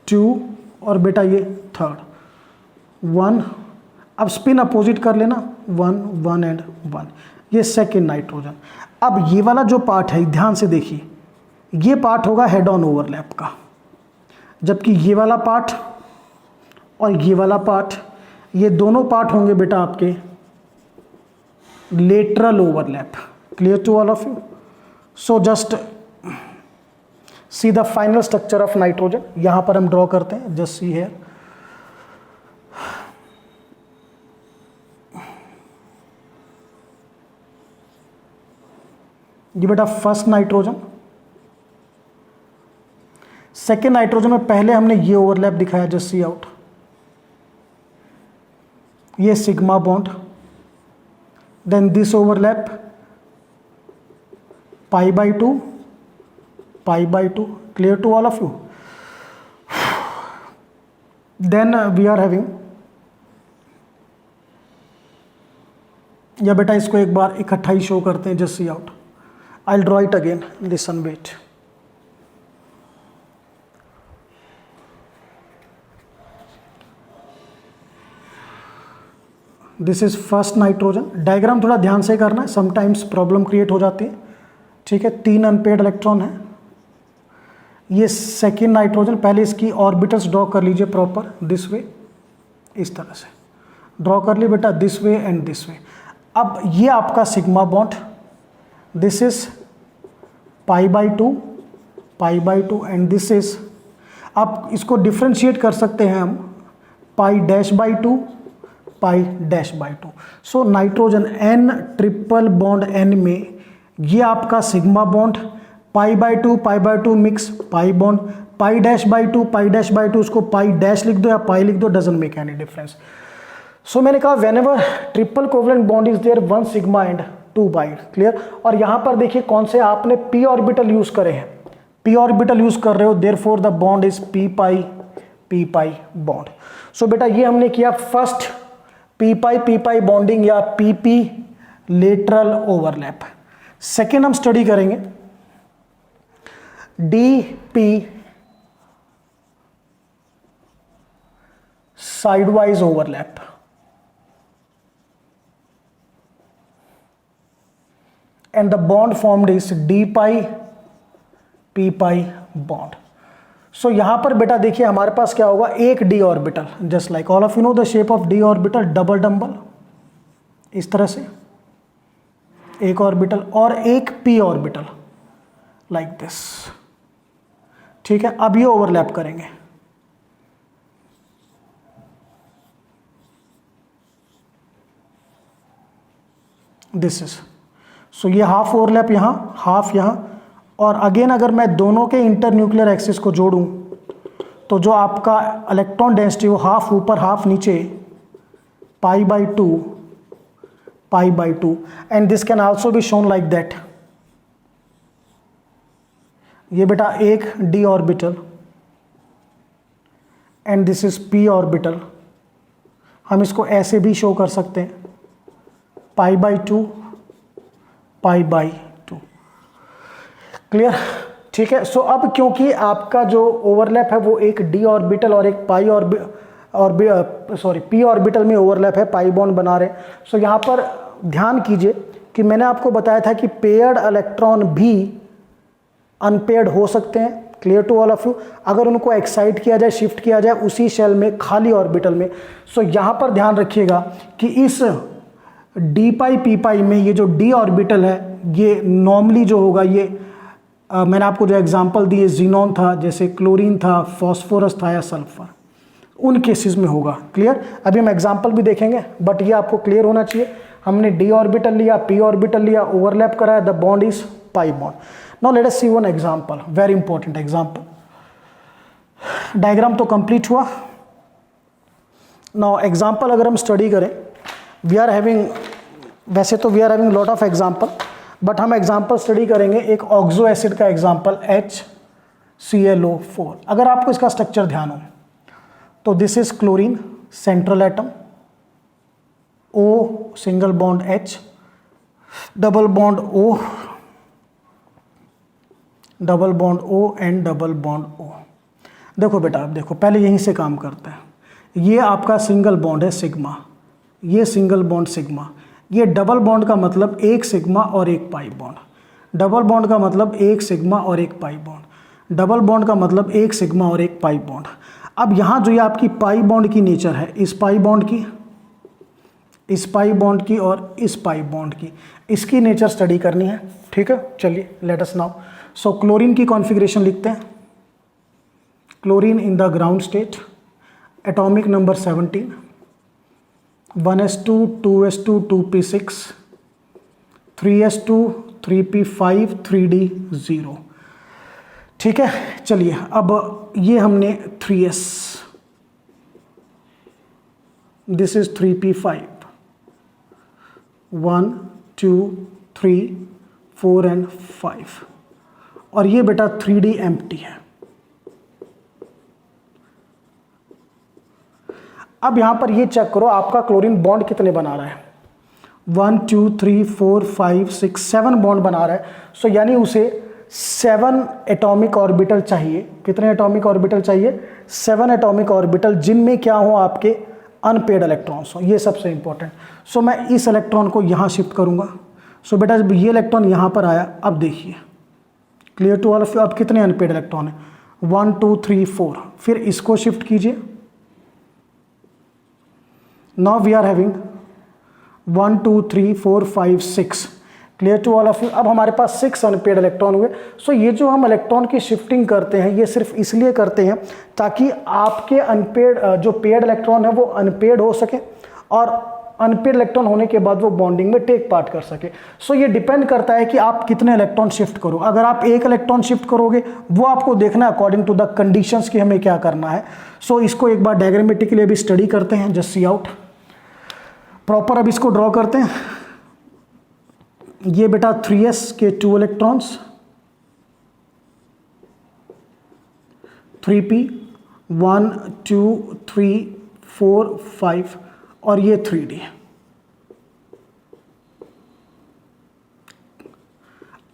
2 और बेटा ये थर्ड 1। अब स्पिन अपोजिट कर लेना, 1 1 एंड 1। ये सेकेंड नाइट्रोजन। अब ये वाला जो पार्ट है, ध्यान से देखिए, ये पार्ट होगा हेड ऑन ओवरलैप का, जबकि ये वाला पार्ट और ये वाला पार्ट, ये दोनों पार्ट होंगे बेटा आपके lateral overlap. Clear to all of you? So just see the final structure of nitrogen. यहां पर हम ड्रॉ करते हैं, जस्ट सी हियर। ये बेटा फर्स्ट नाइट्रोजन। सेकेंड नाइट्रोजन में पहले हमने ये ओवरलैप दिखाया, जस्ट सी आउट, ये sigma bond, then this overlap pi by two, clear to all of you. Then we are having, या बेटा इसको एक बार इकट्ठा ही शो करते हैं, just see out. I'll draw it again, listen, wait. This is first nitrogen. Diagram थोड़ा ध्यान से करना है, समटाइम्स प्रॉब्लम क्रिएट हो जाती है, ठीक है। 3 अनपेयर्ड इलेक्ट्रॉन है। ये सेकेंड नाइट्रोजन, पहले इसकी ऑर्बिटल्स ड्रॉ कर लीजिए प्रॉपर, दिस वे, इस तरह से ड्रॉ कर ली बेटा, this way and this way. अब ये आपका sigma bond, this is pi by two and this is, आप इसको डिफ्रेंशिएट कर सकते हैं हम pi dash by two, pi dash by two. So nitrogen N triple bond N में ये आपका sigma bond, pi by two mix pi bond, pi dash by two, उसको पाई डैश लिख दो या पाई लिख दो, doesn't make any difference. So मैंने कहा whenever triple covalent bond is there, one sigma and two pi, clear. और यहाँ पर देखिए कौन से आपने p ऑर्बिटल यूज करे हैं, p ऑर्बिटल यूज कर रहे हो, therefore the bond is p pi bond. So बेटा ये हमने किया फर्स्ट p पाई बॉन्डिंग या pp लेटरल ओवरलैप। सेकेंड हम स्टडी करेंगे dp sidewise overlap. And the bond formed is d pi p pi bond. So यहां पर बेटा देखिए हमारे पास क्या होगा, एक d orbital, just like all of you know the shape of d orbital, double dumbbell, इस तरह से एक ऑर्बिटल और एक p ऑर्बिटल लाइक दिस, ठीक है। अब ये ओवरलैप करेंगे, दिस इज, सो ये हाफ ओवरलैप यहां, हाफ यहां, और अगेन अगर मैं दोनों के इंटर न्यूक्लियर एक्सिस को जोड़ूं तो जो आपका इलेक्ट्रॉन डेंसिटी वो हाफ ऊपर हाफ नीचे, पाई by two, and this can also be shown like that. ये बेटा एक d orbital and this is p orbital, हम इसको ऐसे भी शो कर सकते हैं, पाई बाई टू, क्लियर, ठीक है। सो अब क्योंकि आपका जो ओवरलैप है वो एक d ऑर्बिटल और एक पाई p ऑर्बिटल में ओवरलैप है, पाई बॉन्ड बना रहे हैं। सो यहाँ पर ध्यान कीजिए कि मैंने आपको बताया था कि पेयर्ड इलेक्ट्रॉन भी अनपेयर्ड हो सकते हैं, clear to all of you, अगर उनको एक्साइट किया जाए, शिफ्ट किया जाए उसी शेल में, खाली ऑर्बिटल में। सो यहाँ पर ध्यान रखिएगा कि इस d पाई p पाई में ये जो d ऑर्बिटल है ये नॉर्मली जो होगा ये मैंने आपको जो एग्जांपल दिए, जीनॉन था, जैसे क्लोरीन था, फास्फोरस था या सल्फर, उन केसेस में होगा, क्लियर। अभी हम एग्जांपल भी देखेंगे बट ये आपको क्लियर होना चाहिए। हमने d ऑर्बिटल लिया, p ऑर्बिटल लिया, ओवरलैप कराया, the bond is pi bond. Now let us see one example, very important example. Diagram तो कंप्लीट हुआ। नाउ एग्जांपल अगर हम स्टडी करें, वी आर हैविंग, वैसे तो we are having lot of example, but हम एग्जांपल स्टडी करेंगे एक ऑक्सो एसिड का एग्जांपल HClO4। अगर आपको इसका स्ट्रक्चर ध्यान हो तो this is chlorine, central atom, O single bond H, double bond O, double bond O and double bond O। देखो बेटा, आप देखो पहले यहीं से काम करते हैं। ये आपका सिंगल बॉन्ड है सिग्मा, ये सिंगल बॉन्ड सिग्मा, ये डबल बॉन्ड का मतलब एक सिग्मा और एक पाई बॉन्ड, डबल बॉन्ड का मतलब एक सिग्मा और एक पाई बॉन्ड, डबल बॉन्ड का मतलब एक सिग्मा और एक पाई बॉन्ड। अब यहाँ जो ये आपकी पाई बॉन्ड की नेचर है, इस पाई बॉन्ड की, इस पाई बॉन्ड की और इस पाई बॉन्ड की, इसकी नेचर स्टडी करनी है, ठीक है। चलिए let us now. So chlorine की कॉन्फ़िगरेशन लिखते हैं। Chlorine in the ground state, atomic number 17, 1s2 2s2 2p6 3s2 3p5 3d0, ठीक है। चलिए अब ये हमने 3s, this is 3p5, 1 2 3 4 and 5, और ये बेटा 3d एम्प्टी है। अब यहां पर ये चेक करो आपका क्लोरीन बॉन्ड कितने बना रहा है, 1 2 3 4 5 6 7 बॉन्ड बना रहा है। सो यानी उसे 7 एटॉमिक ऑर्बिटल चाहिए। कितने एटॉमिक ऑर्बिटल चाहिए? 7 एटॉमिक ऑर्बिटल, जिनमें क्या हो आपके अनपेड इलेक्ट्रॉन्स हो, ये सबसे इंपॉर्टेंट। सो मैं इस इलेक्ट्रॉन को यहाँ शिफ्ट करूँगा। सो बेटा जब ये इलेक्ट्रॉन यहाँ पर आया, अब देखिए clear to all of you, अब कितने अनपेड इलेक्ट्रॉन है, 1 2 3 4, फिर इसको शिफ्ट कीजिए। Now we are having 1 2 3 4 5 6, clear to all of you. अब हमारे पास 6 अनपेड इलेक्ट्रॉन हुए। सो ये जो हम इलेक्ट्रॉन की शिफ्टिंग करते हैं ये सिर्फ इसलिए करते हैं ताकि आपके अनपेड जो पेड इलेक्ट्रॉन है वो अनपेड हो सके और अनपेड इलेक्ट्रॉन होने के बाद वो बॉन्डिंग में टेक पार्ट कर सके। सो ये डिपेंड करता है कि आप कितने इलेक्ट्रॉन शिफ्ट करो। अगर आप एक इलेक्ट्रॉन शिफ्ट करोगे वो आपको देखना है अकॉर्डिंग टू द कंडीशंस कि हमें क्या करना है। सो इसको एक बार डायग्रामेटिकली अभी स्टडी करते हैं, जस्ट सी आउट प्रॉपर। अब इसको ड्रॉ करते हैं। ये बेटा 3s के 2 इलेक्ट्रॉन्स, 3p 1 2 3 4 5 और ये 3d।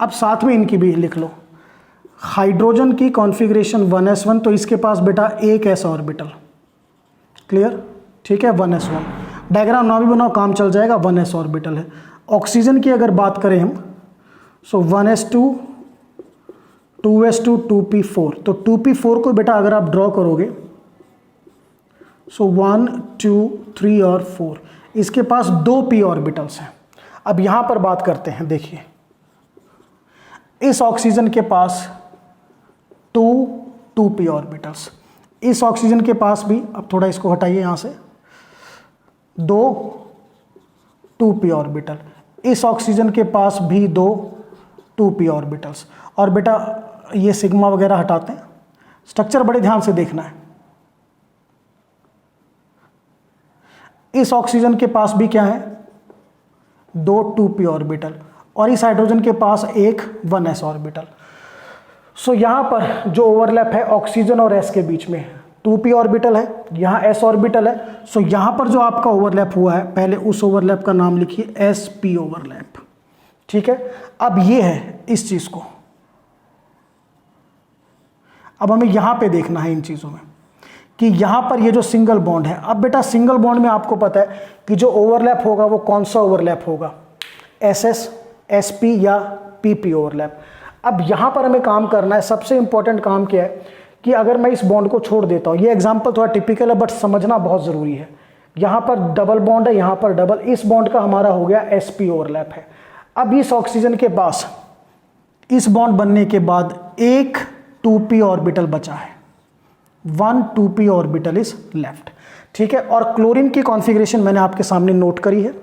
अब साथ में इनकी भी लिख लो। हाइड्रोजन की कॉन्फ़िगरेशन 1s1, तो इसके पास बेटा एक s ऑर्बिटल, क्लियर, ठीक है, 1s1। डायग्राम ना भी बनाओ, काम चल जाएगा, 1s ऑर्बिटल है। ऑक्सीजन की अगर बात करें हम, सो 1s2 2s2 2p4, तो 2p4 को बेटा अगर आप ड्रॉ करोगे सो 1 2 3 और 4, इसके पास 2 p ऑर्बिटल्स हैं। अब यहां पर बात करते हैं, देखिए इस ऑक्सीजन के पास 2 p ऑर्बिटल्स, इस ऑक्सीजन के पास भी, अब थोड़ा इसको हटाइए यहां से, 2 p ऑर्बिटल, इस ऑक्सीजन के पास भी 2 p ऑर्बिटल्स। और बेटा ये सिग्मा वगैरह हटाते हैं, स्ट्रक्चर बड़े ध्यान से देखना है। इस ऑक्सीजन के पास भी क्या है, 2 p ऑर्बिटल, और इस हाइड्रोजन के पास एक 1s ऑर्बिटल। सो यहां पर जो ओवरलैप है ऑक्सीजन और s के बीच में 2 p ऑर्बिटल है, यहाँ s ऑर्बिटल है। सो यहाँ पर जो आपका ओवरलैप हुआ है, पहले उस ओवरलैप का नाम लिखिए sp ओवरलैप, ठीक है। अब ये है इस चीज को, अब हमें यहाँ पे देखना है इन चीज़ों में कि यहाँ पर ये जो सिंगल बॉन्ड है। अब बेटा सिंगल बॉन्ड में आपको पता है कि जो ओवरलैप होगा वो कौन सा ओवरलैप होगा, SS SP या PP ओवरलैप। अब यहाँ पर हमें काम करना है, सबसे इंपॉर्टेंट काम क्या है कि अगर मैं इस बॉन्ड को छोड़ देता हूँ, ये एग्जाम्पल थोड़ा टिपिकल है बट समझना बहुत ज़रूरी है। यहाँ पर डबल बॉन्ड है, यहाँ पर डबल, इस बॉन्ड का हमारा हो गया SP ओवरलैप है। अब इस ऑक्सीजन के पास इस बॉन्ड बनने के बाद एक 2 p ऑर्बिटल बचा है, 1 2 p ऑर्बिटल इज लेफ्ट, ठीक है। और क्लोरीन की कॉन्फ़िगरेशन मैंने आपके सामने नोट करी है।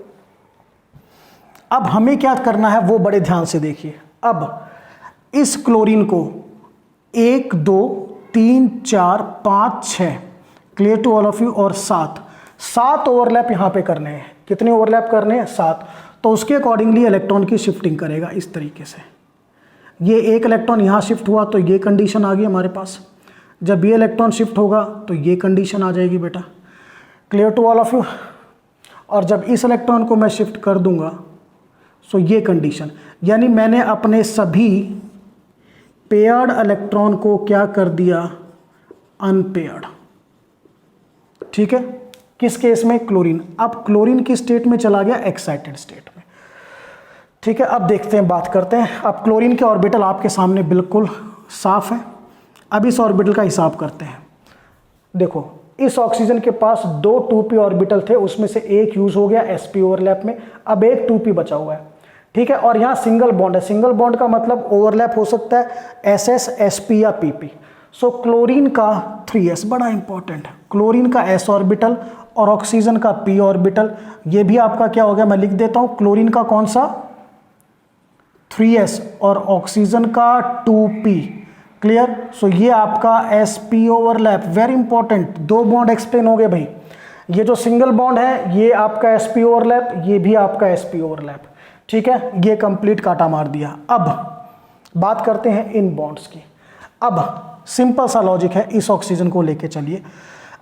अब हमें क्या करना है वो बड़े ध्यान से देखिए। अब इस क्लोरीन को 1 2 3 4 5 6, clear to all of you, और 7 ओवरलैप यहां पे करने हैं। कितने ओवरलैप करने हैं, 7। तो उसके अकॉर्डिंगली इलेक्ट्रॉन की शिफ्टिंग करेगा इस तरीके से। ये एक इलेक्ट्रॉन यहां शिफ्ट हुआ तो ये कंडीशन आ गई हमारे पास, जब ये इलेक्ट्रॉन शिफ्ट होगा तो ये कंडीशन आ जाएगी बेटा, clear to all of you. और जब इस इलेक्ट्रॉन को मैं शिफ्ट कर दूंगा सो ये कंडीशन, यानी मैंने अपने सभी पेयर्ड इलेक्ट्रॉन को क्या कर दिया, अनपेयर्ड, ठीक है। किस केस में, क्लोरीन। अब क्लोरीन की स्टेट में चला गया एक्साइटेड स्टेट में, ठीक है। अब देखते हैं, बात करते हैं। अब क्लोरीन के ऑर्बिटल आपके सामने बिल्कुल साफ है। अब इस ऑर्बिटल का हिसाब करते हैं। देखो इस ऑक्सीजन के पास 2 p ऑर्बिटल थे, उसमें से एक यूज हो गया sp ओवरलैप में, अब एक 2 p बचा हुआ है, ठीक है। और यहाँ सिंगल बॉन्ड है, सिंगल बॉन्ड का मतलब ओवरलैप हो सकता है SS SP या PP। सो क्लोरीन का 3s बड़ा इंपॉर्टेंट है, क्लोरीन का s ऑर्बिटल और ऑक्सीजन का p ऑर्बिटल, ये भी आपका क्या हो गया, मैं लिख देता हूँ, क्लोरीन का कौन सा 3s और ऑक्सीजन का 2p, क्लियर। सो ये आपका sp overlap, very important. 2 bond explain हो गए भाई। ये जो सिंगल बॉन्ड है ये आपका sp ओवरलैप, ये भी आपका sp ओवरलैप, ठीक है। ये कंप्लीट काटा मार दिया। अब बात करते हैं इन बॉन्ड्स की। अब सिंपल सा लॉजिक है, इस ऑक्सीजन को लेके चलिए।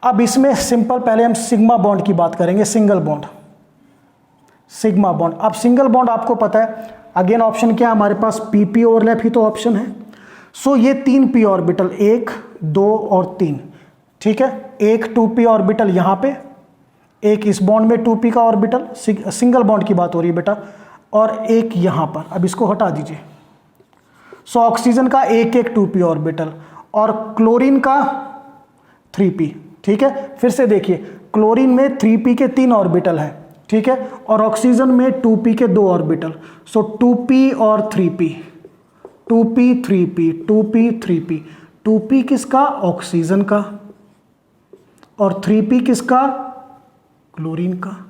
अब इसमें सिंपल, पहले हम सिग्मा बॉन्ड की बात करेंगे, सिंगल बॉन्ड, सिग्मा बॉन्ड। अब सिंगल बॉन्ड आपको पता है, अगेन ऑप्शन क्या है हमारे पास, PP ओवरलैप ही तो ऑप्शन है। सो ये 3 p ऑर्बिटल, 1 2 और 3, ठीक है। एक 2 p ऑर्बिटल यहाँ पे, एक इस बॉन्ड में 2 p का ऑर्बिटल, सिंगल बॉन्ड की बात हो रही है बेटा, और एक यहाँ पर। अब इसको हटा दीजिए। सो ऑक्सीजन का एक 2 p ऑर्बिटल और क्लोरीन का 3 p, ठीक है। फिर से देखिए, क्लोरीन में 3 p के 3 ऑर्बिटल है ठीक है, और ऑक्सीजन में 2p के 2 ऑर्बिटल, सो 2p और 3p, 2p 3p, 2p 3p, 2p किसका, ऑक्सीजन का, और 3p किसका, क्लोरीन का।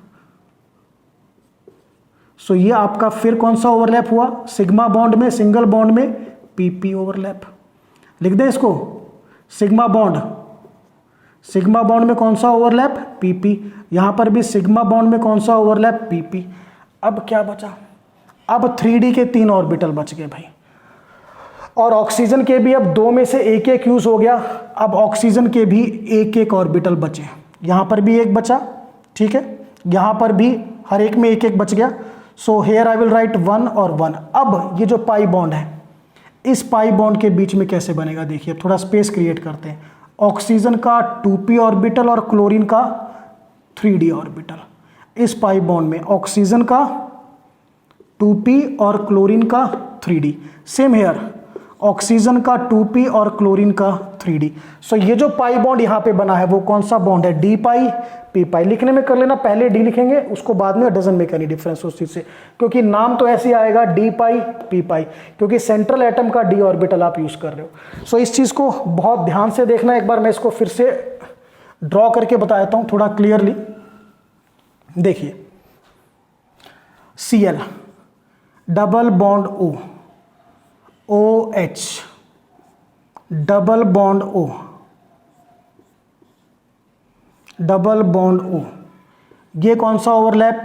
सो ये आपका फिर कौन सा ओवरलैप हुआ, सिग्मा बॉन्ड में, सिंगल बॉन्ड में pp ओवरलैप। लिख दें इसको, सिग्मा बॉन्ड, सिग्मा बॉन्ड में कौन सा ओवरलैप, pp, यहां पर भी सिग्मा बॉन्ड में कौन सा ओवरलैप, pp। अब क्या बचा, अब 3d के 3 ऑर्बिटल बच गए भाई, और ऑक्सीजन के भी अब 2 में से एक एक यूज हो गया, अब ऑक्सीजन के भी एक एक ऑर्बिटल बचे, यहां पर भी एक बचा, ठीक है, यहां पर भी हर एक में एक एक बच गया। So here I will right 1 और 1। अब ये जो पाई बॉन्ड है, इस पाई बॉन्ड के बीच में कैसे बनेगा, देखिए थोड़ा स्पेस क्रिएट करते हैं, ऑक्सीजन का 2p ऑर्बिटल और क्लोरीन का 3d ऑर्बिटल। इस पाई बॉन्ड में ऑक्सीजन का 2p और क्लोरीन का 3d, सेम हेयर, ऑक्सीजन का 2p और क्लोरीन का 3d। सो ये जो पाई बॉन्ड यहां पे बना है वो कौन सा बॉन्ड है, d पाई p पाई। लिखने में कर लेना, पहले d लिखेंगे उसको बाद में, डजंट मेक एनी डिफरेंस उस चीज से, क्योंकि नाम तो ऐसे आएगा d पाई p पाई, क्योंकि सेंट्रल एटम का d ऑर्बिटल आप यूज कर रहे हो। सो इस चीज को बहुत ध्यान से देखना, एक बार मैं इसको फिर से ड्रॉ करके बता देता हूं थोड़ा क्लियरली। देखिए Cl double bond O, OH double bond O, double bond O, ये कौन सा ओवरलैप,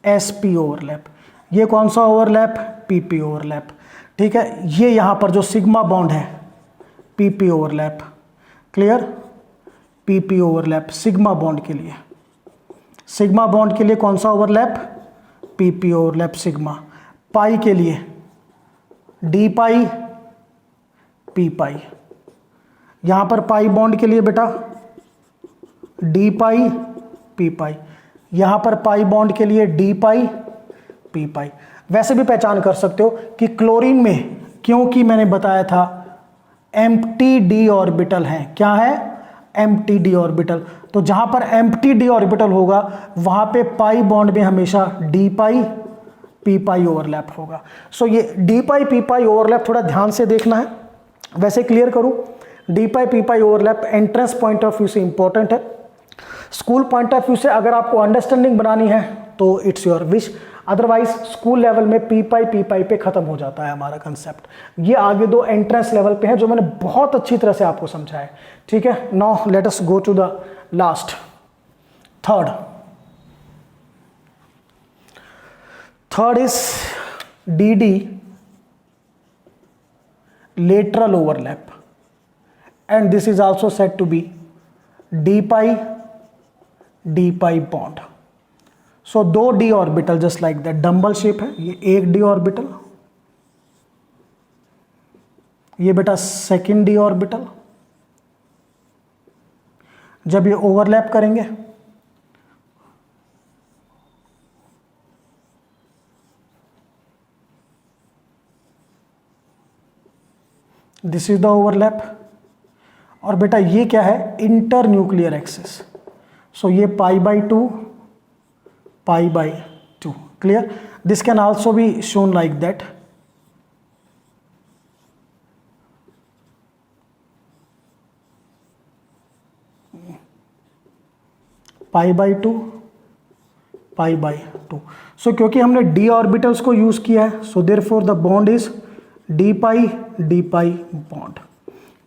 sp ओवरलैप, ये कौन सा ओवरलैप, pp ओवरलैप, ठीक है। ये यहां पर जो सिग्मा बॉन्ड है pp overlap, clear, pp overlap sigma bond के लिए, सिग्मा बॉन्ड के लिए कौन सा ओवरलैप, pp ओवरलैप सिग्मा। पाई के लिए d पाई p पाई, यहां पर पाई बॉन्ड के लिए बेटा d पाई p पाई, यहां पर पाई बॉन्ड के लिए d पाई p पाई। वैसे भी पहचान कर सकते हो कि क्लोरीन में, क्योंकि मैंने बताया था एम्प्टी d ऑर्बिटल है, क्या है, एम्प्टी d ऑर्बिटल, तो जहां पर एम्प्टी d ऑर्बिटल होगा वहां पे पाई बॉन्ड में हमेशा d पाई p पाई ओवरलैप होगा। सो ये d पाई p पाई ओवरलैप थोड़ा ध्यान से देखना है। वैसे क्लियर करूं, d pi p pi overlap entrance point of view से इंपॉर्टेंट है, स्कूल पॉइंट ऑफ व्यू से अगर आपको अंडरस्टैंडिंग बनानी है तो it's your wish, otherwise school level में p पाई पे खत्म हो जाता है हमारा कंसेप्ट। ये आगे 2 एंट्रेंस लेवल पे है जो मैंने बहुत अच्छी तरह से आपको समझाया है, ठीक है। Now let us go to the last, third is dd lateral overlap, and this is also said to be d pi bond. So 2 d orbital just like that, dumbbell shape है, ये एक d ऑर्बिटल, ये बेटा second d orbital, जब ये overlap करेंगे this is the overlap, और बेटा ये क्या है, इंटर न्यूक्लियर एक्सिस। सो ये pi by 2, clear. This can also be shown like that, pi by 2। So क्योंकि हमने d ऑर्बिटल्स को यूज किया है, so therefore the bond is d pi bond,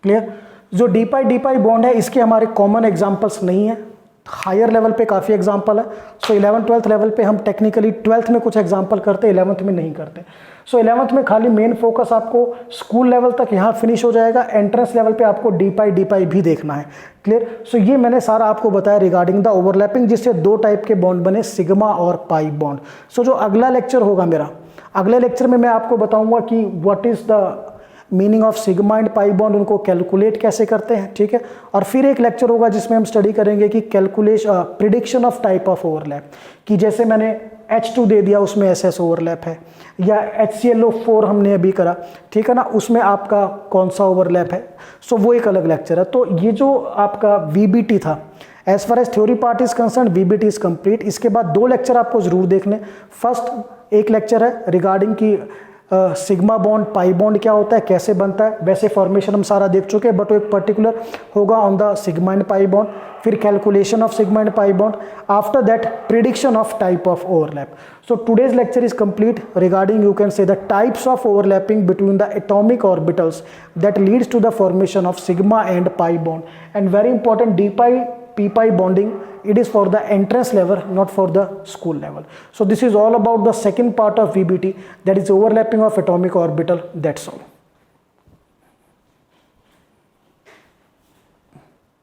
clear. जो d पाई बॉन्ड है इसके हमारे कॉमन एग्जांपल्स नहीं है, हायर लेवल पे काफ़ी एग्जांपल है। सो 11th-12th लेवल पे हम टेक्निकली 12th में कुछ एग्जांपल करते, 11th में नहीं करते। सो 11th में खाली मेन फोकस आपको स्कूल लेवल तक यहाँ फिनिश हो जाएगा, एंट्रेंस लेवल पे आपको d पाई भी देखना है, क्लियर। सो ये मैंने सारा आपको बताया रिगार्डिंग द ओवरलैपिंग, जिससे 2 टाइप के बॉन्ड बने, सिग्मा और पाई बॉन्ड। सो जो अगला लेक्चर होगा मेरा, अगले लेक्चर में मैं आपको बताऊंगा कि what is the meaning of sigma and pi bond, उनको कैलकुलेट कैसे करते हैं, ठीक है। और फिर एक लेक्चर होगा जिसमें हम स्टडी करेंगे कि calculation, prediction of type of overlap, कि जैसे मैंने H2 दे दिया उसमें SS ओवरलैप है, या HClO4 हमने अभी करा, ठीक है ना, उसमें आपका कौन सा ओवरलैप है। सो वो एक अलग लेक्चर है। तो ये जो आपका VBT था, as far as theory part is concern VBT इज कंप्लीट। इसके बाद 2 लेक्चर आपको जरूर देखने। फर्स्ट एक लेक्चर है रिगार्डिंग की सिग्मा बॉन्ड पाई बॉन्ड क्या होता है, कैसे बनता है। वैसे फॉर्मेशन हम सारा देख चुके हैं, बट वो एक पर्टिकुलर होगा on the sigma and pi bond. फिर calculation of sigma and pi bond, after that prediction of type of overlap. So today's lecture is complete regarding, you can say, the types of overlapping between the atomic orbitals that leads to the formation of sigma and pi bond. And very important, d pi p pi bonding, it is for the entrance level, not for the school level. So this is all about the second part of VBT, that is overlapping of atomic orbital. That's all.